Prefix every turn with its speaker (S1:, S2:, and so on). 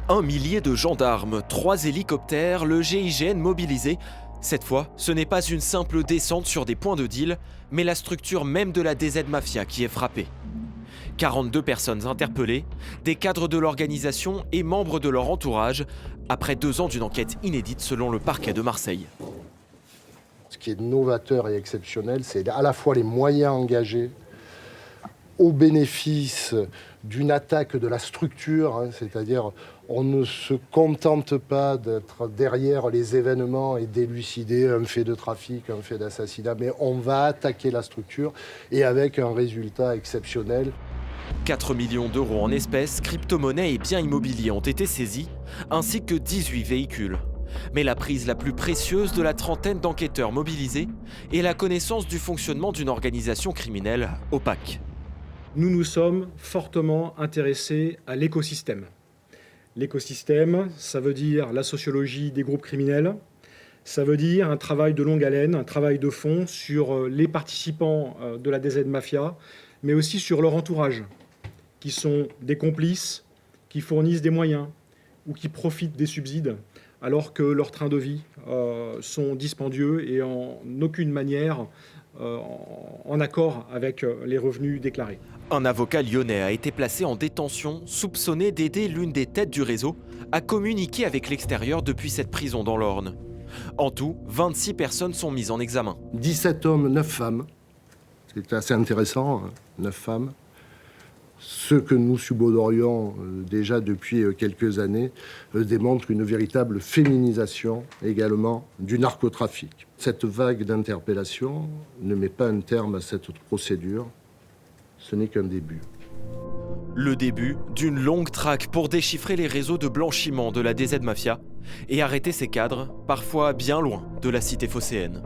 S1: Un millier de gendarmes, 3 hélicoptères, le GIGN mobilisé. Cette fois, ce n'est pas une simple descente sur des points de deal, mais la structure même de la DZ Mafia qui est frappée. 42 personnes interpellées, des cadres de l'organisation et membres de leur entourage, après 2 ans d'une enquête inédite selon le parquet de Marseille.
S2: Ce qui est novateur et exceptionnel, c'est à la fois les moyens engagés au bénéfice d'une attaque de la structure, c'est-à-dire on ne se contente pas d'être derrière les événements et d'élucider un fait de trafic, un fait d'assassinat, mais on va attaquer la structure et avec un résultat exceptionnel.
S1: 4 millions d'euros en espèces, crypto-monnaies et biens immobiliers ont été saisis, ainsi que 18 véhicules. Mais la prise la plus précieuse de la trentaine d'enquêteurs mobilisés est la connaissance du fonctionnement d'une organisation criminelle opaque.
S3: Nous nous sommes fortement intéressés à l'écosystème. L'écosystème, ça veut dire la sociologie des groupes criminels, ça veut dire un travail de longue haleine, un travail de fond sur les participants de la DZ Mafia, mais aussi sur leur entourage, qui sont des complices, qui fournissent des moyens ou qui profitent des subsides, alors que leurs trains de vie sont dispendieux et en aucune manière en accord avec les revenus déclarés.
S1: Un avocat lyonnais a été placé en détention, soupçonné d'aider l'une des têtes du réseau à communiquer avec l'extérieur depuis cette prison dans l'Orne. En tout, 26 personnes sont mises en examen.
S2: 17 hommes, 9 femmes. C'est assez intéressant, 9 femmes. Ce que nous subodorions déjà depuis quelques années démontre une véritable féminisation également du narcotrafic. Cette vague d'interpellation ne met pas un terme à cette procédure. Ce n'est qu'un début.
S1: Le début d'une longue traque pour déchiffrer les réseaux de blanchiment de la DZ Mafia et arrêter ses cadres, parfois bien loin de la cité phocéenne.